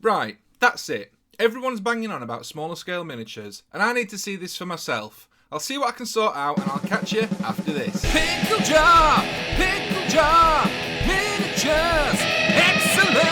Right, that's it. Everyone's banging on about smaller scale miniatures, and I need to see this for myself. I'll see what I can sort out, and I'll catch you after this. Pickle jar, miniatures, excellent!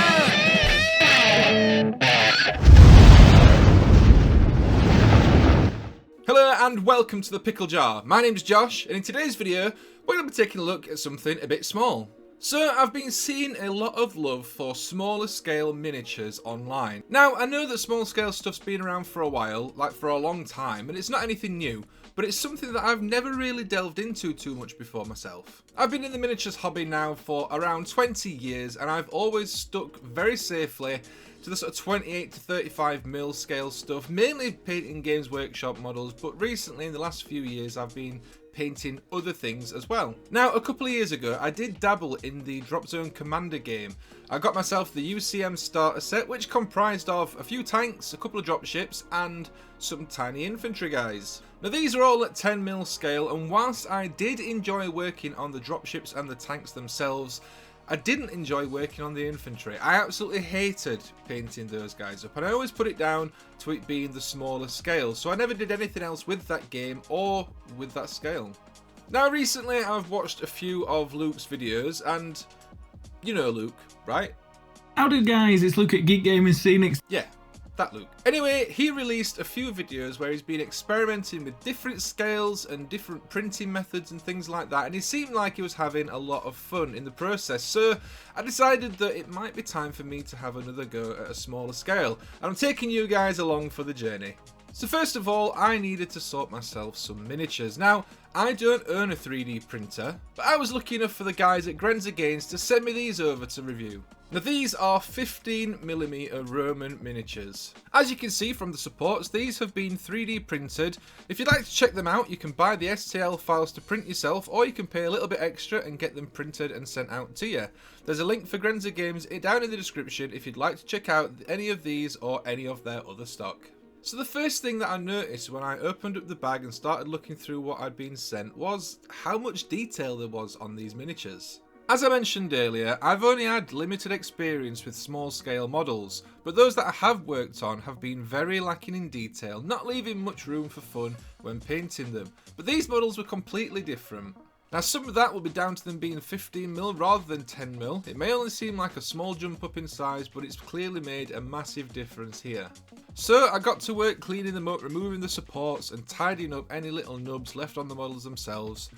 Hello and welcome to the Pickle Jar. My name's Josh, and in today's video, we're going to be taking a look at something a bit small. So, I've been seeing a lot of love for smaller scale miniatures online. Now, I know that small scale stuff's been around for a while, like for a long time, and it's not anything new, but it's something that I've never really delved into too much before myself. I've been in the miniatures hobby now for around 20 years, and I've always stuck very safely to the sort of 28 to 35mm scale stuff, mainly painting Games Workshop models, but recently in the last few years I've been painting other things as well. Now, a couple of years ago, I did dabble in the Drop Zone Commander game. I got myself the UCM starter set, which comprised of a few tanks, a couple of dropships, and some tiny infantry guys. Now, these are all at 10mm scale, and whilst I did enjoy working on the dropships and the tanks themselves, I didn't enjoy working on the infantry. I absolutely hated painting those guys up, and I always put it down to it being the smaller scale, so I never did anything else with that game or with that scale. Now, recently I've watched a few of Luke's videos, and you know Luke, right? Howdy guys, it's Luke at Geek Gaming Scenics. Yeah, that Luke. Anyway, he released a few videos where he's been experimenting with different scales and different printing methods and things like that, and he seemed like he was having a lot of fun in the process, so I decided that it might be time for me to have another go at a smaller scale, and I'm taking you guys along for the journey. So first of all, I needed to sort myself some miniatures. Now, I don't own a 3D printer, but I was lucky enough for the guys at Grenza Games to send me these over to review. Now, these are 15mm Roman miniatures. As you can see from the supports, these have been 3D printed. If you'd like to check them out, you can buy the STL files to print yourself, or you can pay a little bit extra and get them printed and sent out to you. There's a link for Grenza Games down in the description if you'd like to check out any of these or any of their other stock. So the first thing that I noticed when I opened up the bag and started looking through what I'd been sent was how much detail there was on these miniatures. As I mentioned earlier, I've only had limited experience with small scale models, but those that I have worked on have been very lacking in detail, not leaving much room for fun when painting them. But these models were completely different. Now, some of that will be down to them being 15mm rather than 10mm. It may only seem like a small jump up in size, but it's clearly made a massive difference here. So I got to work cleaning them up, removing the supports and tidying up any little nubs left on the models themselves.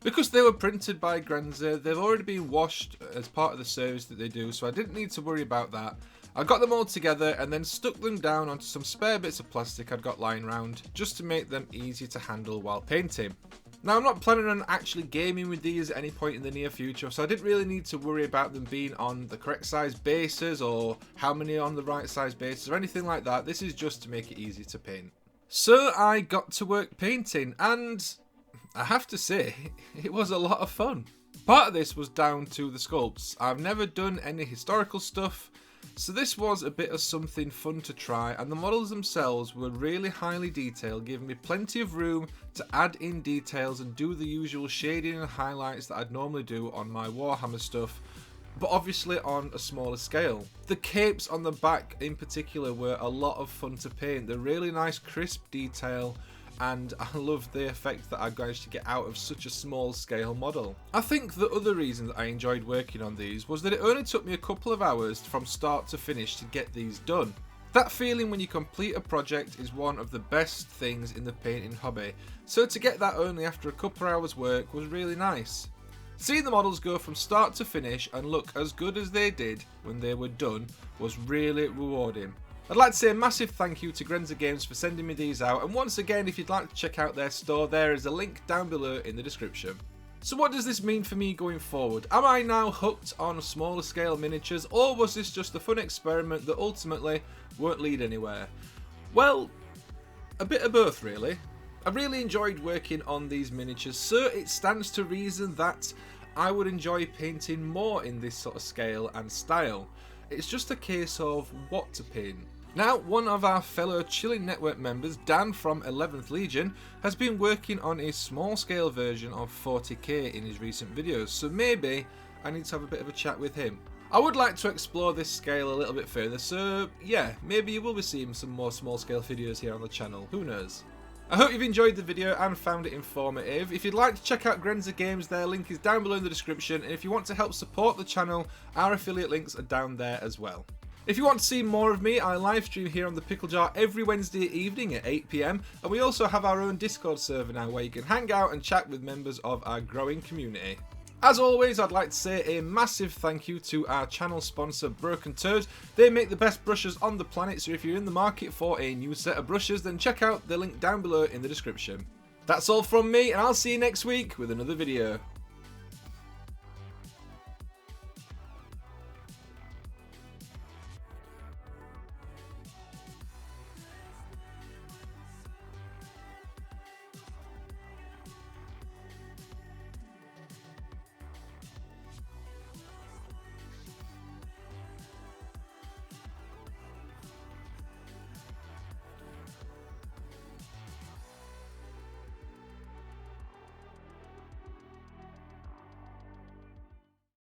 Because they were printed by Grenza, they've already been washed as part of the service that they do, so I didn't need to worry about that. I got them all together and then stuck them down onto some spare bits of plastic I'd got lying around, just to make them easy to handle while painting. Now, I'm not planning on actually gaming with these at any point in the near future, so I didn't really need to worry about them being on the correct size bases or how many on the right size bases or anything like that. This is just to make it easy to paint. So I got to work painting, and I have to say, it was a lot of fun. Part of this was down to the sculpts. I've never done any historical stuff, so this was a bit of something fun to try, and the models themselves were really highly detailed, giving me plenty of room to add in details and do the usual shading and highlights that I'd normally do on my Warhammer stuff, but obviously on a smaller scale. The capes on the back in particular were a lot of fun to paint. They're really nice crisp detail, and I love the effect that I managed to get out of such a small scale model. I think the other reason that I enjoyed working on these was that it only took me a couple of hours from start to finish to get these done. That feeling when you complete a project is one of the best things in the painting hobby, so to get that only after a couple of hours work was really nice. Seeing the models go from start to finish and look as good as they did when they were done was really rewarding. I'd like to say a massive thank you to Grenza Games for sending me these out, and once again, if you'd like to check out their store, there is a link down below in the description. So what does this mean for me going forward? Am I now hooked on smaller scale miniatures, or was this just a fun experiment that ultimately won't lead anywhere? Well, a bit of both really. I really enjoyed working on these miniatures, so it stands to reason that I would enjoy painting more in this sort of scale and style. It's just a case of what to paint. Now, one of our fellow Chilling Network members, Dan from 11th Legion, has been working on a small scale version of 40k in his recent videos, so maybe I need to have a bit of a chat with him. I would like to explore this scale a little bit further, so yeah, maybe you will be seeing some more small scale videos here on the channel, who knows. I hope you've enjoyed the video and found it informative. If you'd like to check out Grenza Games, their link is down below in the description, and if you want to help support the channel, our affiliate links are down there as well. If you want to see more of me, I live stream here on the Pickle Jar every Wednesday evening at 8 PM, and we also have our own Discord server now where you can hang out and chat with members of our growing community. As always, I'd like to say a massive thank you to our channel sponsor Broken Turd. They make the best brushes on the planet, so if you're in the market for a new set of brushes, then check out the link down below in the description. That's all from me, and I'll see you next week with another video.